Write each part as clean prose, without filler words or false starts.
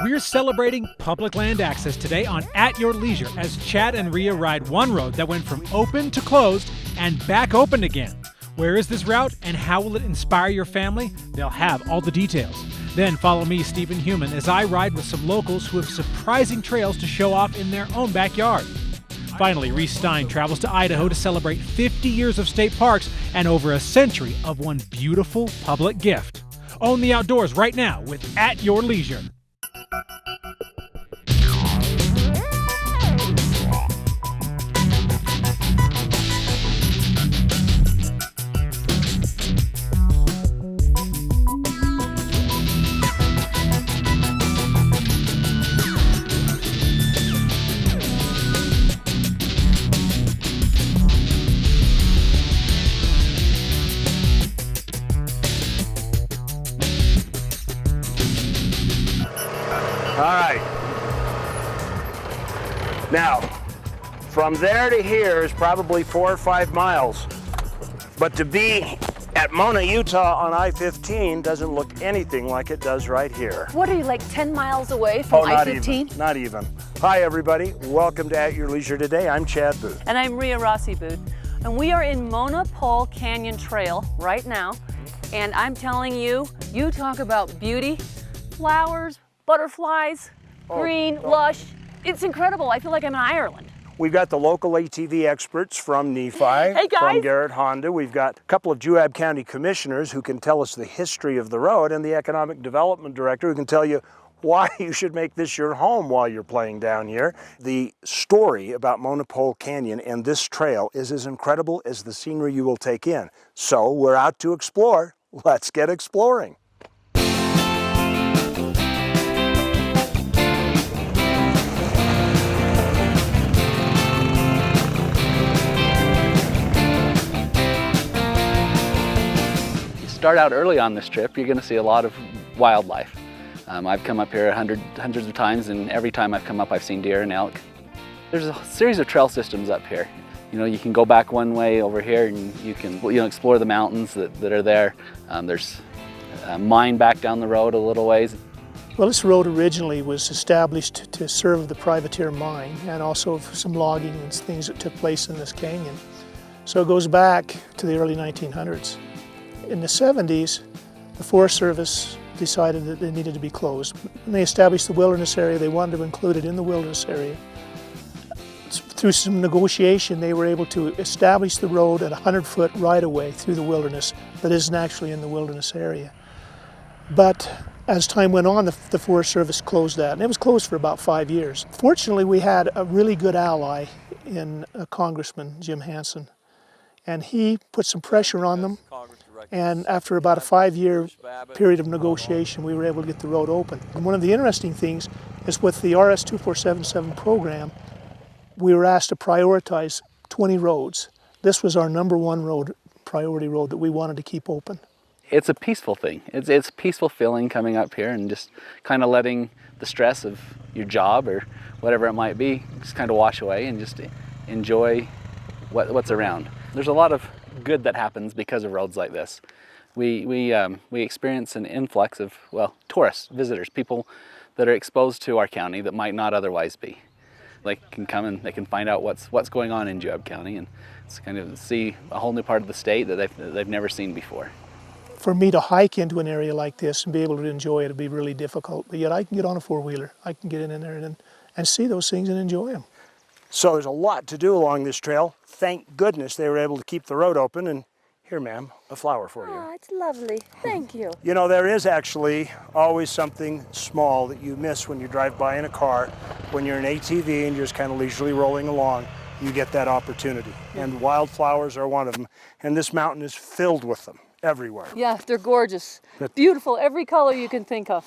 We're celebrating public land access today on At Your Leisure as Chad and Rhea ride one road that went from open to closed and back open again. Where is this route and how will it inspire your family? They'll have all the details. Then follow me, Stephen Human, as I ride with some locals who have surprising trails to show off in their own backyard. Finally, Reece Stein travels to Idaho to celebrate 50 years of state parks and over a century of one beautiful public gift. Own the outdoors right now with At Your Leisure. All right. Now, from there to here is probably 4 or 5 miles. But to be at Mona, Utah on I-15 doesn't look anything like it does right here. What are you, like 10 miles away from I-15? Not even. Hi, everybody. Welcome to At Your Leisure today. I'm Chad Booth. And I'm Rhea Rossi Booth. And we are in Mona Pole Canyon Trail right now. And I'm telling you, you talk about beauty, flowers, butterflies, green, lush. It's incredible. I feel like I'm in Ireland. We've got the local ATV experts from Nephi, Hey guys. from Garrett Honda. We've got a couple of Juab County commissioners who can tell us the history of the road, and the economic development director who can tell you why you should make this your home while you're playing down here. The story about Mona Pole Canyon and this trail is as incredible as the scenery you will take in. So we're out to explore. Let's get exploring. Start out early on this trip, you're going to see a lot of wildlife. I've come up here hundreds of times, and every time I've come up I've seen deer and elk. There's a series of trail systems up here. You know, you can go back one way over here and you can explore the mountains that are there. There's a mine back down the road a little ways. Well, this road originally was established to serve the privateer mine and also some logging and things that took place in this canyon. So it goes back to the early 1900s. In the 70s, the Forest Service decided that they needed to be closed. When they established the wilderness area, they wanted to include it in the wilderness area. Through some negotiation, they were able to establish the road at 100-foot right-of-way through the wilderness that isn't actually in the wilderness area. But as time went on, the Forest Service closed that, and it was closed for about 5 years. Fortunately, we had a really good ally in Congressman Jim Hansen, and he put some pressure on them. And after about a 5-year period of negotiation, we were able to get the road open. And one of the interesting things is with the RS 2477 program, we were asked to prioritize 20 roads. This was our #1 road, priority road that we wanted to keep open. It's a peaceful thing. It's a peaceful feeling coming up here and just kind of letting the stress of your job or whatever it might be just kind of wash away and just enjoy what's around. There's a lot of good that happens because of roads like this. We experience an influx of, well, tourists, visitors, people that are exposed to our county that might not otherwise be. They can come and they can find out what's going on in Juab County and it's kind of see a whole new part of the state that they've never seen before. For me to hike into an area like this and be able to enjoy it would be really difficult, but yet I can get on a four-wheeler. I can get in there and see those things and enjoy them. So there's a lot to do along this trail. Thank goodness they were able to keep the road open. And here, ma'am, a flower for you. Oh, it's lovely. Thank you. You know, there is actually always something small that you miss when you drive by in a car. When you're in an ATV and you're just kind of leisurely rolling along, you get that opportunity. And wildflowers are one of them. And this mountain is filled with them everywhere. Yeah, they're gorgeous. Beautiful, every color you can think of.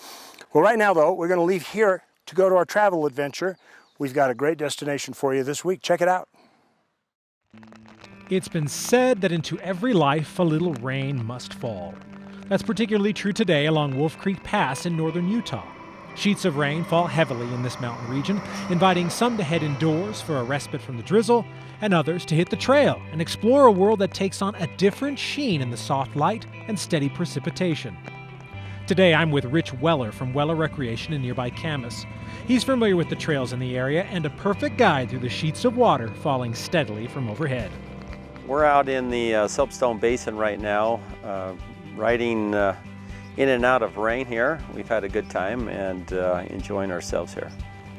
Well, right now, though, we're going to leave here to go to our travel adventure. We've got a great destination for you this week. Check it out. It's been said that into every life a little rain must fall. That's particularly true today along Wolf Creek Pass in northern Utah. Sheets of rain fall heavily in this mountain region, inviting some to head indoors for a respite from the drizzle, and others to hit the trail and explore a world that takes on a different sheen in the soft light and steady precipitation. Today I'm with Rich Weller from Weller Recreation in nearby Camas. He's familiar with the trails in the area and a perfect guide through the sheets of water falling steadily from overhead. We're out in the Soap Stone Basin right now, riding in and out of rain here. We've had a good time and enjoying ourselves here.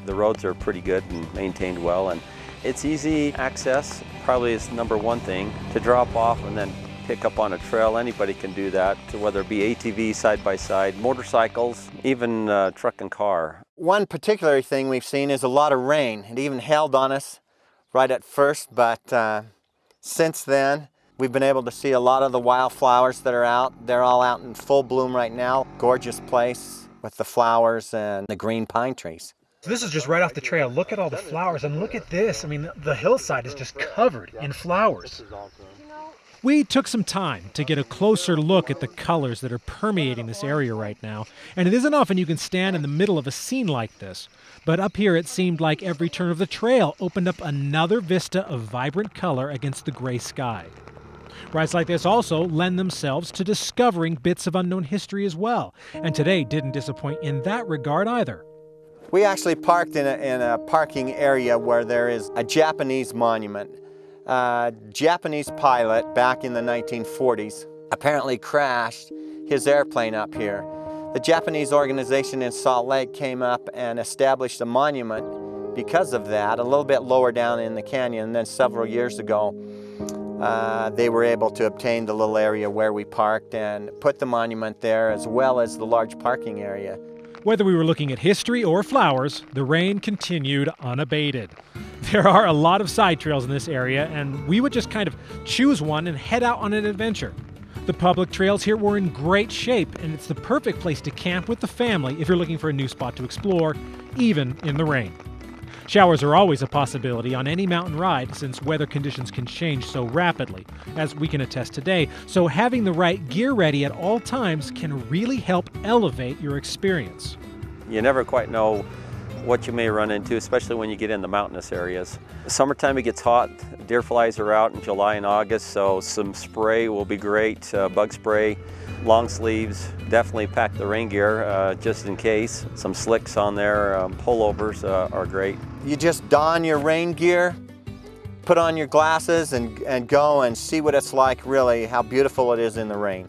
The roads are pretty good and maintained well, and it's easy access. Probably is number one thing, to drop off and then pick up on a trail. Anybody can do that, whether it be ATV, side-by-side, motorcycles, even truck and car. One particular thing we've seen is a lot of rain. It even held on us right at first, but since then we've been able to see a lot of the wildflowers that are out. They're all out in full bloom right now. Gorgeous place with the flowers and the green pine trees. So this is just right off the trail. Look at all the flowers and look at this. I mean, the hillside is just covered in flowers. We took some time to get a closer look at the colors that are permeating this area right now, and it isn't often you can stand in the middle of a scene like this. But up here it seemed like every turn of the trail opened up another vista of vibrant color against the gray sky. Rides like this also lend themselves to discovering bits of unknown history as well, and today didn't disappoint in that regard either. We actually parked in a parking area where there is a Japanese monument. Japanese pilot back in the 1940s apparently crashed his airplane up here. The Japanese organization in Salt Lake came up and established a monument because of that, a little bit lower down in the canyon. And then several years ago, they were able to obtain the little area where we parked and put the monument there, as well as the large parking area. Whether we were looking at history or flowers, the rain continued unabated. There are a lot of side trails in this area, and we would just kind of choose one and head out on an adventure. The public trails here were in great shape, and it's the perfect place to camp with the family if you're looking for a new spot to explore, even in the rain. Showers are always a possibility on any mountain ride since weather conditions can change so rapidly, as we can attest today, so having the right gear ready at all times can really help elevate your experience. You never quite know what you may run into, especially when you get in the mountainous areas. Summertime it gets hot, deer flies are out in July and August, so some spray will be great, bug spray, long sleeves, definitely pack the rain gear just in case. Some slicks on there, pullovers are great. You just don your rain gear, put on your glasses and go and see what it's like, really, how beautiful it is in the rain.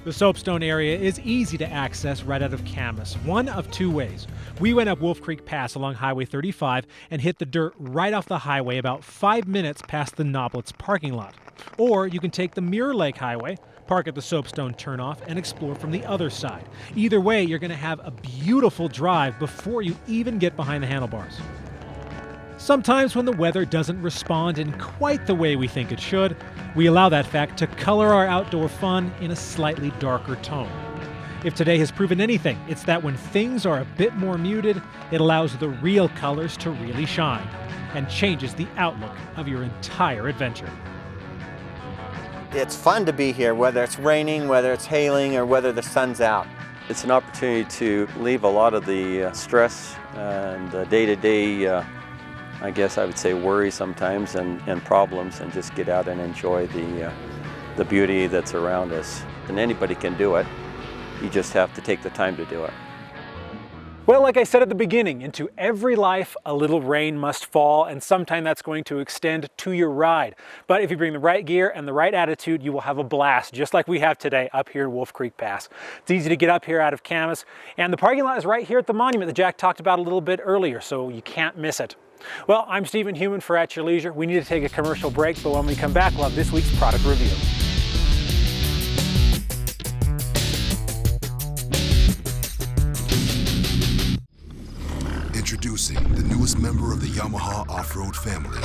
The Soapstone area is easy to access right out of Camas, one of two ways. We went up Wolf Creek Pass along Highway 35 and hit the dirt right off the highway about 5 minutes past the Noblets parking lot. Or you can take the Mirror Lake Highway, park at the Soapstone turnoff, and explore from the other side. Either way, you're going to have a beautiful drive before you even get behind the handlebars. Sometimes when the weather doesn't respond in quite the way we think it should, we allow that fact to color our outdoor fun in a slightly darker tone. If today has proven anything, it's that when things are a bit more muted, it allows the real colors to really shine and changes the outlook of your entire adventure. It's fun to be here, whether it's raining, whether it's hailing, or whether the sun's out. It's an opportunity to leave a lot of the stress and the day-to-day I guess I would say worry sometimes and problems, and just get out and enjoy the beauty that's around us. And anybody can do it. You just have to take the time to do it. Well, like I said at the beginning, into every life a little rain must fall, and sometime that's going to extend to your ride. But if you bring the right gear and the right attitude, you will have a blast, just like we have today up here in Wolf Creek Pass. It's easy to get up here out of Camas, and the parking lot is right here at the monument that Jack talked about a little bit earlier, so you can't miss it. Well, I'm Stephen Heumann for At Your Leisure. We need to take a commercial break, but when we come back, we'll have this week's product review. Introducing the newest member of the Yamaha off-road family.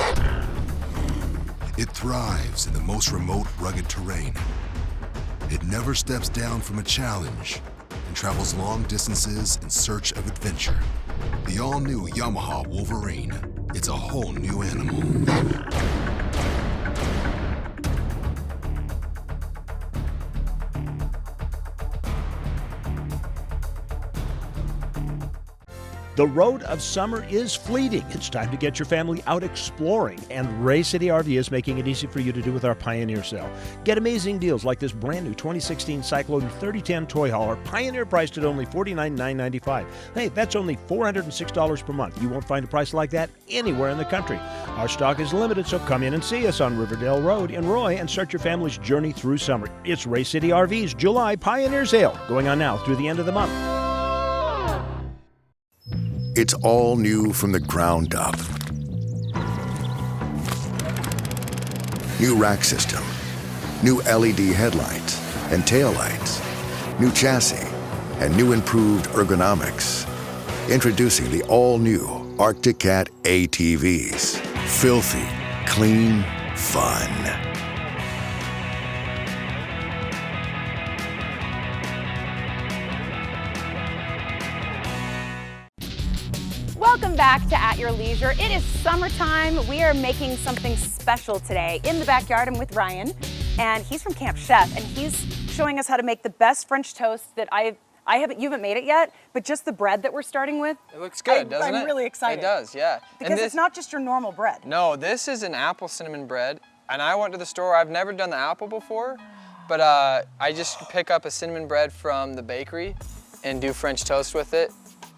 It thrives in the most remote, rugged terrain. It never steps down from a challenge and travels long distances in search of adventure. The all-new Yamaha Wolverine. It's a whole new animal. The road of summer is fleeting. It's time to get your family out exploring, and Ray City RV is making it easy for you to do with our Pioneer Sale. Get amazing deals like this brand new 2016 Cyclone 3010 toy hauler, Pioneer priced at only $49,995. Hey, that's only $406 per month. You won't find a price like that anywhere in the country. Our stock is limited, so come in and see us on Riverdale Road in Roy and start your family's journey through summer. It's Ray City RV's July Pioneer Sale, going on now through the end of the month. It's all new from the ground up. New rack system, new LED headlights and taillights, new chassis, and new improved ergonomics. Introducing the all-new Arctic Cat ATVs. Filthy, clean, fun. Welcome back to At Your Leisure. It is summertime. We are making something special today in the backyard. I'm with Ryan, and he's from Camp Chef, and he's showing us how to make the best French toast that you haven't made it yet, but just the bread that we're starting with. It looks good, doesn't it? I'm really excited. It does, yeah. Because it's not just your normal bread. No, this is an apple cinnamon bread, and I went to the store. I've never done the apple before, but I just pick up a cinnamon bread from the bakery and do French toast with it.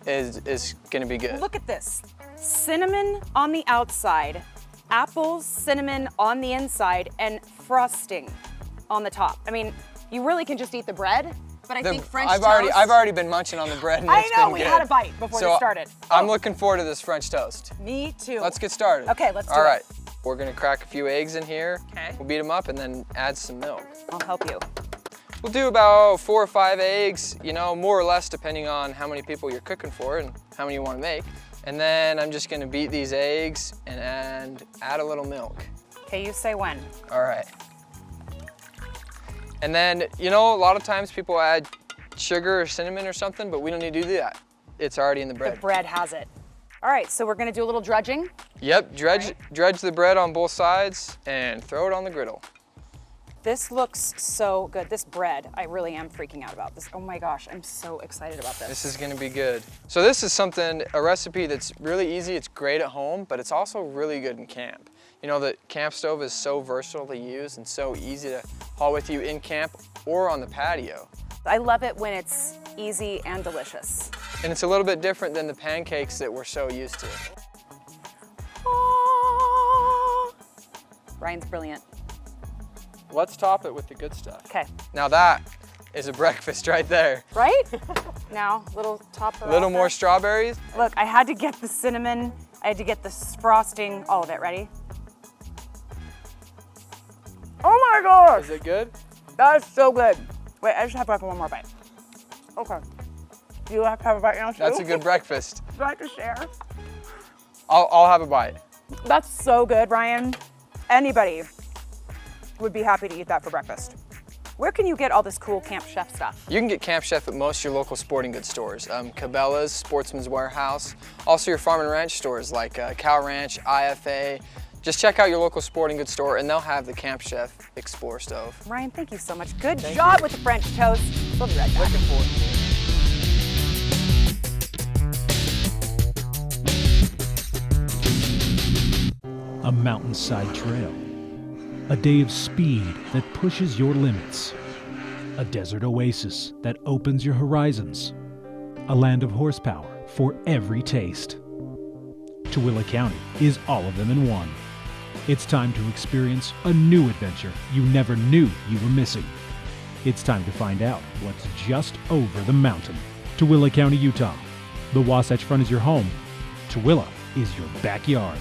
Is gonna be good. Look at this. Cinnamon on the outside, apples, cinnamon on the inside, and frosting on the top. I mean, you really can just eat the bread, but I think French toast... I've already been munching on the bread, and it's been good. We had a bite before this started. I'm looking forward to this French toast. Me too. Let's get started. Okay, let's do it. All right. We're gonna crack a few eggs in here. Okay. We'll beat them up and then add some milk. I'll help you. We'll do about 4 or 5 eggs, you know, more or less depending on how many people you're cooking for and how many you want to make. And then I'm just gonna beat these eggs and add a little milk. Okay, you say when. All right. And then, you know, a lot of times people add sugar or cinnamon or something, but we don't need to do that. It's already in the bread. The bread has it. All right, so we're gonna do a little dredging. Yep, dredge the bread on both sides and throw it on the griddle. This looks so good. This bread, I really am freaking out about this. Oh my gosh, I'm so excited about this. This is gonna be good. So this is a recipe that's really easy. It's great at home, but it's also really good in camp. You know, the camp stove is so versatile to use and so easy to haul with you in camp or on the patio. I love it when it's easy and delicious. And it's a little bit different than the pancakes that we're so used to. Ryan's brilliant. Let's top it with the good stuff. Okay. Now that is a breakfast right there. Right? Now, little top A little more strawberries. Look, I had to get the cinnamon, I had to get the frosting, all of it. Ready? Oh my gosh! Is it good? That's so good. Wait, I just have to have one more bite. Okay. Do you have to have a bite now too? That's a good breakfast. Would you like to share? I'll have a bite. That's so good, Ryan. Anybody would be happy to eat that for breakfast. Where can you get all this cool Camp Chef stuff? You can get Camp Chef at most of your local sporting goods stores. Cabela's, Sportsman's Warehouse, also your farm and ranch stores like Cow Ranch, IFA. Just check out your local sporting goods store and they'll have the Camp Chef Explorer stove. Ryan, thank you so much. Good job with the French toast. We'll be right back. Looking forward to it. A mountainside trail. A day of speed that pushes your limits. A desert oasis that opens your horizons. A land of horsepower for every taste. Tooele County is all of them in one. It's time to experience a new adventure you never knew you were missing. It's time to find out what's just over the mountain. Tooele County, Utah. The Wasatch Front is your home. Tooele is your backyard.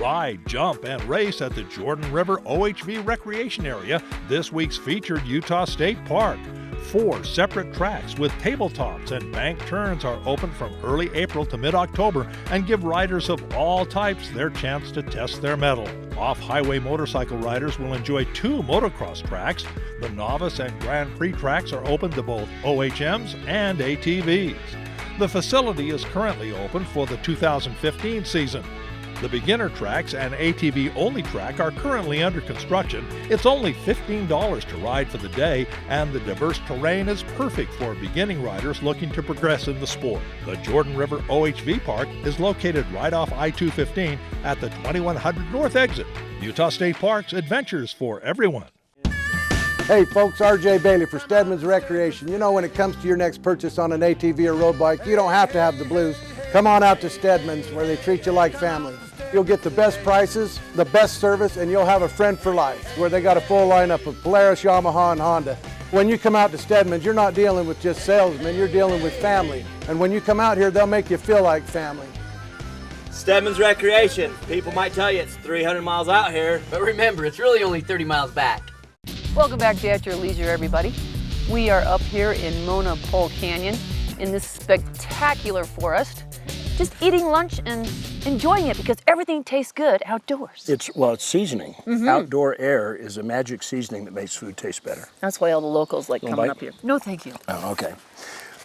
Ride, jump, and race at the Jordan River OHV Recreation Area, this week's featured Utah State Park. 4 separate tracks with tabletops and bank turns are open from early April to mid-October and give riders of all types their chance to test their mettle. Off-highway motorcycle riders will enjoy 2 motocross tracks. The Novice and Grand Prix tracks are open to both OHMs and ATVs. The facility is currently open for the 2015 season. The beginner tracks and ATV-only track are currently under construction. It's only $15 to ride for the day, and the diverse terrain is perfect for beginning riders looking to progress in the sport. The Jordan River OHV Park is located right off I-215 at the 2100 North exit. Utah State Parks, adventures for everyone. Hey folks, RJ Bailey for Stedman's Recreation. You know, when it comes to your next purchase on an ATV or road bike, you don't have to have the blues. Come on out to Stedman's, where they treat you like family. You'll get the best prices, the best service, and you'll have a friend for life, where they got a full lineup of Polaris, Yamaha, and Honda. When you come out to Stedman's, you're not dealing with just salesmen, you're dealing with family. And when you come out here, they'll make you feel like family. Stedman's Recreation. People might tell you it's 300 miles out here, but remember, it's really only 30 miles back. Welcome back to At Your Leisure, everybody. We are up here in Mona Pole Canyon in this spectacular forest, just eating lunch and enjoying it because everything tastes good outdoors. It's seasoning. Outdoor air is a magic seasoning that makes food taste better. That's why all the locals like coming up here. No, thank you. Oh, okay.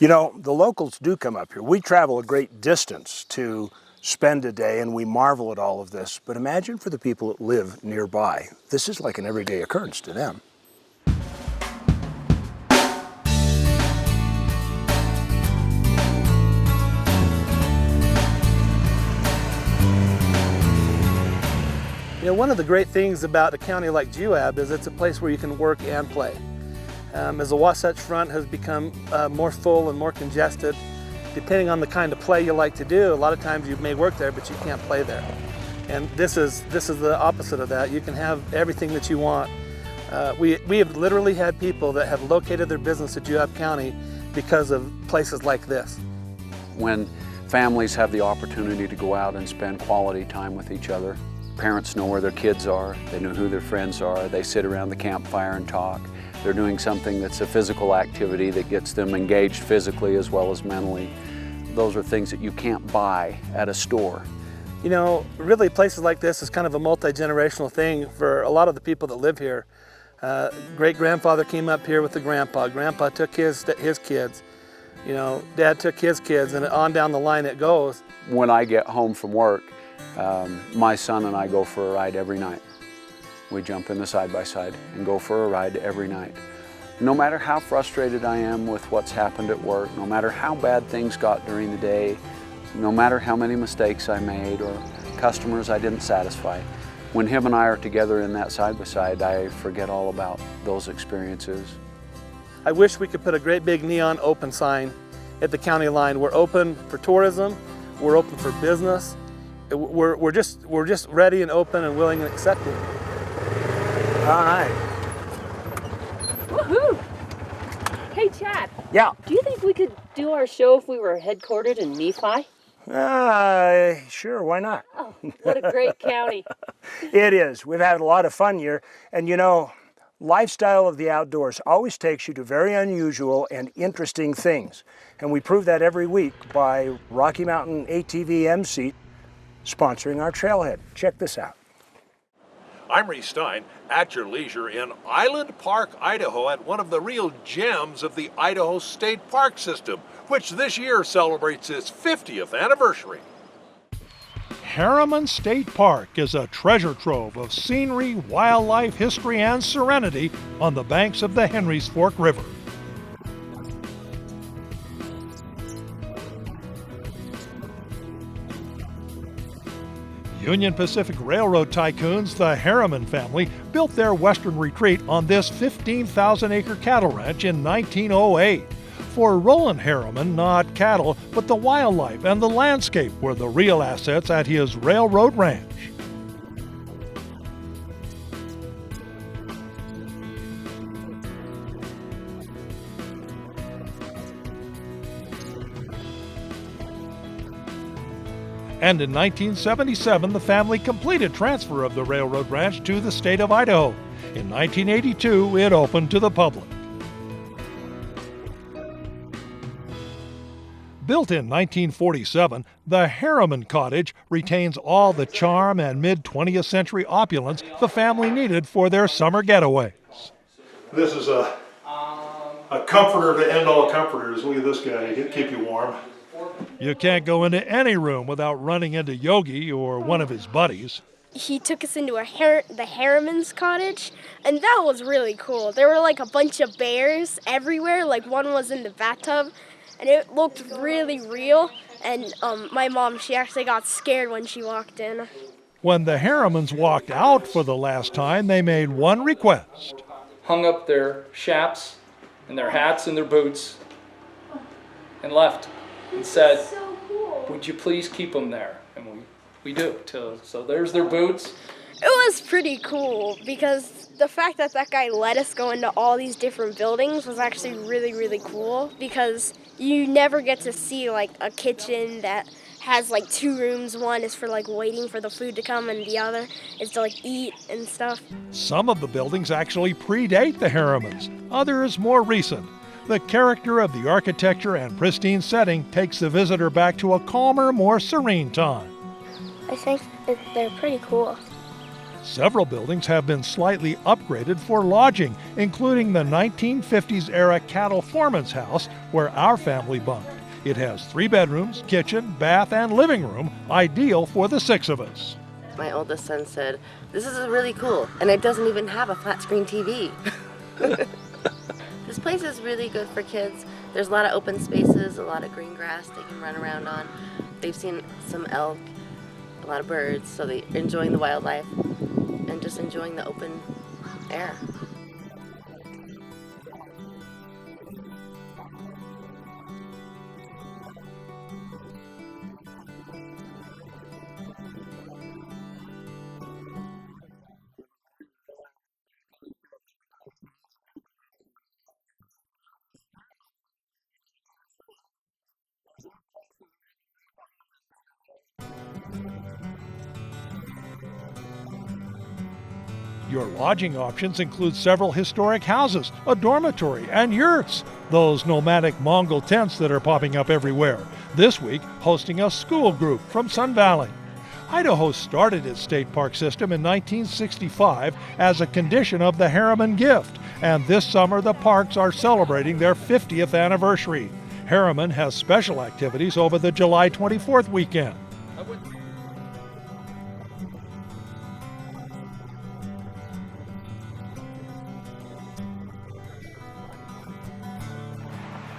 You know, the locals do come up here. We travel a great distance to spend a day, and we marvel at all of this. But imagine for the people that live nearby. This is like an everyday occurrence to them. You know, one of the great things about a county like Juab is it's a place where you can work and play. As the Wasatch Front has become more full and more congested, depending on the kind of play you like to do, a lot of times you may work there, but you can't play there. And this is the opposite of that. You can have everything that you want. We have literally had people that have located their business at Juab County because of places like this. When families have the opportunity to go out and spend quality time with each other, parents know where their kids are, they know who their friends are, they sit around the campfire and talk. They're doing something that's a physical activity that gets them engaged physically as well as mentally. Those are things that you can't buy at a store. You know, really places like this is kind of a multi-generational thing for a lot of the people that live here. Great-grandfather came up here with the grandpa. Grandpa took his kids. You know, Dad took his kids, and on down the line it goes. When I get home from work, my son and I go for a ride every night. We jump in the side-by-side and go for a ride every night. No matter how frustrated I am with what's happened at work, no matter how bad things got during the day, no matter how many mistakes I made or customers I didn't satisfy, when him and I are together in that side-by-side, I forget all about those experiences. I wish we could put a great big neon open sign at the county line. We're open for tourism, we're open for business. We're just ready and open and willing and accepting. All right. Woohoo! Hey, Chad. Yeah. Do you think we could do our show if we were headquartered in Nephi? Sure, why not? Oh, what a great county. It is. We've had a lot of fun here. And you know, lifestyle of the outdoors always takes you to very unusual and interesting things. And we prove that every week by Rocky Mountain ATV MC sponsoring our trailhead. Check this out. I'm Reece Stein, at your leisure in Island Park, Idaho, at one of the real gems of the Idaho State Park System, which this year celebrates its 50th anniversary. Harriman State Park is a treasure trove of scenery, wildlife, history, and serenity on the banks of the Henry's Fork River. Union Pacific Railroad tycoons, the Harriman family, built their western retreat on this 15,000-acre cattle ranch in 1908. For Roland Harriman, not cattle, but the wildlife and the landscape were the real assets at his railroad ranch. And in 1977, the family completed transfer of the railroad ranch to the state of Idaho. In 1982, it opened to the public. Built in 1947, the Harriman Cottage retains all the charm and mid-20th century opulence the family needed for their summer getaways. This is a comforter to end all comforters. Look at this guy, he'll keep you warm. You can't go into any room without running into Yogi or one of his buddies. He took us into the Harriman's cottage, and that was really cool. There were like a bunch of bears everywhere, like one was in the bathtub, and it looked really real, and my mom, she actually got scared when she walked in. When the Harrimans walked out for the last time, they made one request. Hung up their chaps and their hats and their boots and left and said, so cool. Would you please keep them there? And we do. So there's their boots. It was pretty cool because the fact that that guy let us go into all these different buildings was actually really, really cool because you never get to see like a kitchen that has like 2 rooms. One is for like waiting for the food to come and the other is to like eat and stuff. Some of the buildings actually predate the Harrimans, others more recent. The character of the architecture and pristine setting takes the visitor back to a calmer, more serene time. I think they're pretty cool. Several buildings have been slightly upgraded for lodging, including the 1950s era cattle foreman's house where our family bunked. It has 3 bedrooms, kitchen, bath, and living room, ideal for the 6 of us. My oldest son said, "This is really cool, and it doesn't even have a flat screen TV." This place is really good for kids. There's a lot of open spaces, a lot of green grass they can run around on. They've seen some elk, a lot of birds, so they're enjoying the wildlife and just enjoying the open air. Your lodging options include several historic houses, a dormitory, and yurts, those nomadic Mongol tents that are popping up everywhere. This week, hosting a school group from Sun Valley. Idaho started its state park system in 1965 as a condition of the Harriman gift, and this summer the parks are celebrating their 50th anniversary. Harriman has special activities over the July 24th weekend.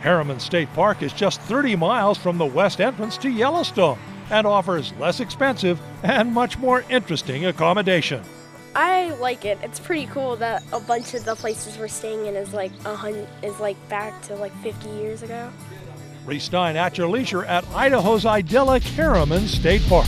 Harriman State Park is just 30 miles from the west entrance to Yellowstone and offers less expensive and much more interesting accommodation. I like it. It's pretty cool that a bunch of the places we're staying in is like back to like 50 years ago. Reece Stein at your leisure at Idaho's idyllic Harriman State Park.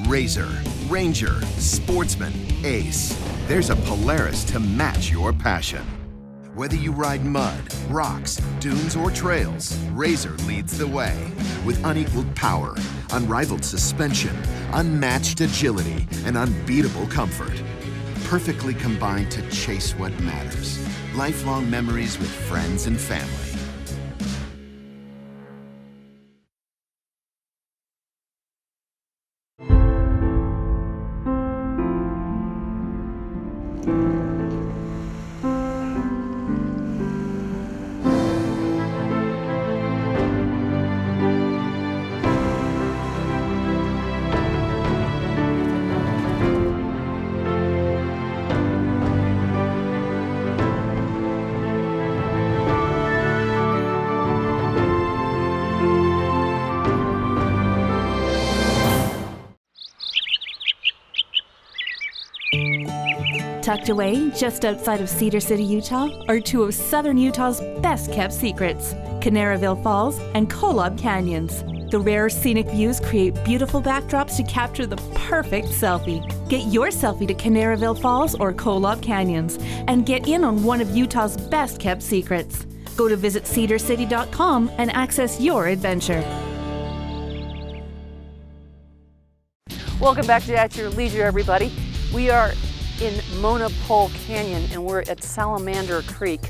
Razor, Ranger, Sportsman, Ace. There's a Polaris to match your passion. Whether you ride mud, rocks, dunes, or trails, Razor leads the way. With unequaled power, unrivaled suspension, unmatched agility, and unbeatable comfort. Perfectly combined to chase what matters. Lifelong memories with friends and family. Tucked away just outside of Cedar City, Utah, are 2 of southern Utah's best-kept secrets, Canaraville Falls and Kolob Canyons. The rare scenic views create beautiful backdrops to capture the perfect selfie. Get your selfie to Canaryville Falls or Kolob Canyons and get in on one of Utah's best kept secrets. Go to visitcedarcity.com and access your adventure. Welcome back to At Your Leisure, everybody. We are in Monopole Canyon and we're at Salamander Creek.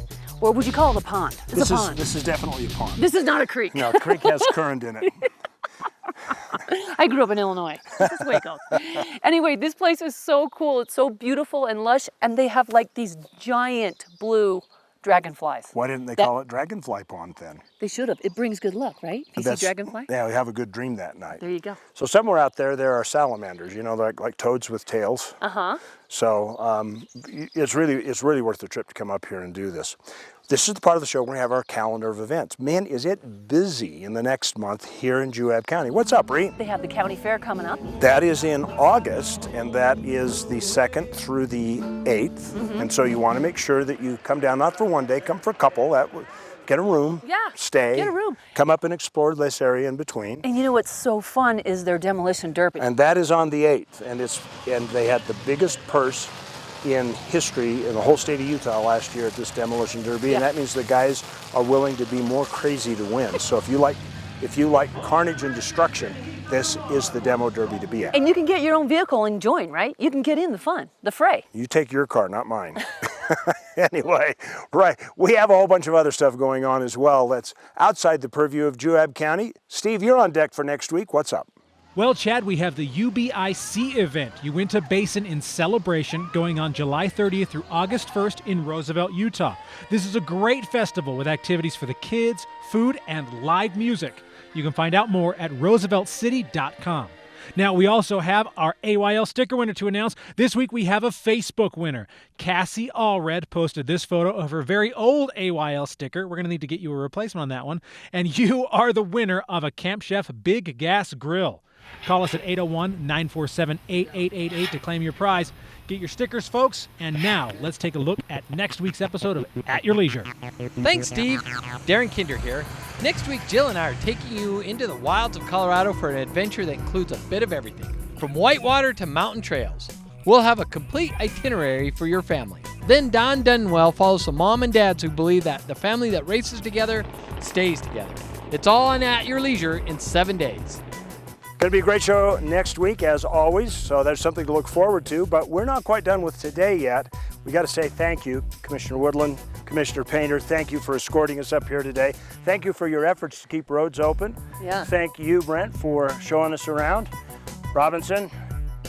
Or would you call it a pond? It's a pond. This is definitely a pond. This is not a creek. No, creek has current in it. I grew up in Illinois. This is the way it goes. Anyway, this place is so cool. It's so beautiful and lush, and they have like these giant blue dragonflies. Why didn't they call it Dragonfly Pond then? They should have. It brings good luck, right? If you see dragonfly? Yeah, we have a good dream that night. There you go. So somewhere out there, there are salamanders, you know, like toads with tails. Uh-huh. So it's really worth the trip to come up here and do this. This is the part of the show where we have our calendar of events. Man, is it busy in the next month here in Juab County. What's up, Reece? They have the county fair coming up. That is in August, and that is the 2nd through the 8th. And so you want to make sure that you come down, not for one day, come for a couple. Get a room, stay, get a room. Come up and explore this area in between. And you know what's so fun is their demolition derby. And that is on the 8th, and they had the biggest purse in history in the whole state of Utah last year at this demolition derby, and that means the guys are willing to be more crazy to win. So if you like carnage and destruction, this is the demo derby to be at. And you can get your own vehicle and join, right? You can get in the fun, the fray. You take your car, not mine. Anyway, right, we have a whole bunch of other stuff going on as well that's outside the purview of Juab County. Steve, you're on deck for next week. What's up? Well, Chad, we have the UBIC event, Uintah Basin in Celebration, going on July 30th through August 1st in Roosevelt, Utah. This is a great festival with activities for the kids, food, and live music. You can find out more at rooseveltcity.com. Now, we also have our AYL sticker winner to announce. This week, we have a Facebook winner. Cassie Allred posted this photo of her very old AYL sticker. We're going to need to get you a replacement on that one. And you are the winner of a Camp Chef Big Gas Grill. Call us at 801-947-8888 to claim your prize. Get your stickers, folks. And now, let's take a look at next week's episode of At Your Leisure. Thanks, Steve. Darren Kinder here. Next week, Jill and I are taking you into the wilds of Colorado for an adventure that includes a bit of everything, from whitewater to mountain trails. We'll have a complete itinerary for your family. Then Don Dunwell follows some mom and dads who believe that the family that races together stays together. It's all on At Your Leisure in 7 days. Going to be a great show next week, as always, so there's something to look forward to, but we're not quite done with today yet. We got to say thank you, Commissioner Woodland, Commissioner Painter. Thank you for escorting us up here today. Thank you for your efforts to keep roads open. Yeah. Thank you, Brent, for showing us around. Robinson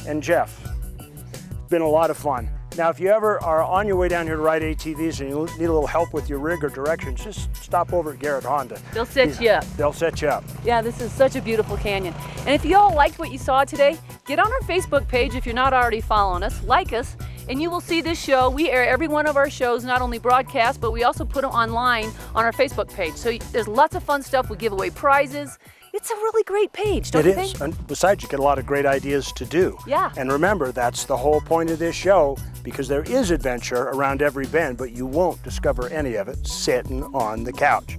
and Jeff. It's been a lot of fun. Now, if you ever are on your way down here to ride ATVs and you need a little help with your rig or directions, just stop over at Garrett Honda. They'll set you up. They'll set you up. Yeah, this is such a beautiful canyon. And if you all liked what you saw today, get on our Facebook page if you're not already following us, like us, and you will see this show. We air every one of our shows, not only broadcast, but we also put them online on our Facebook page. So there's lots of fun stuff. We give away prizes. It's a really great page, don't you think? It is, and besides, you get a lot of great ideas to do. Yeah. And remember, that's the whole point of this show, because there is adventure around every bend, but you won't discover any of it sitting on the couch.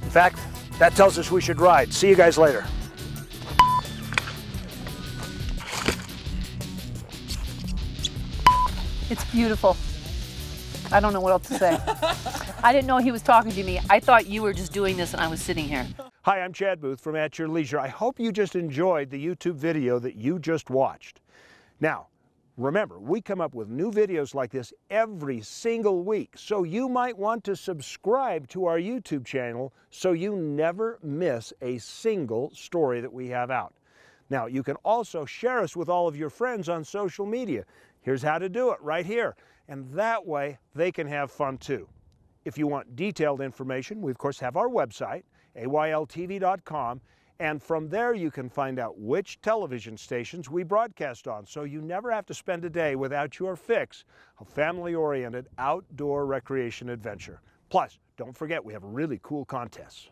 In fact, that tells us we should ride. See you guys later. It's beautiful. I don't know what else to say. I didn't know he was talking to me. I thought you were just doing this and I was sitting here. Hi, I'm Chad Booth from At Your Leisure. I hope you just enjoyed the YouTube video that you just watched. Now, remember, we come up with new videos like this every single week, so you might want to subscribe to our YouTube channel so you never miss a single story that we have out. Now, you can also share us with all of your friends on social media. Here's how to do it right here. And that way, they can have fun too. If you want detailed information, we of course have our website, AYLTV.com, and from there you can find out which television stations we broadcast on, so you never have to spend a day without your fix of family-oriented outdoor recreation adventure. Plus, don't forget we have really cool contests.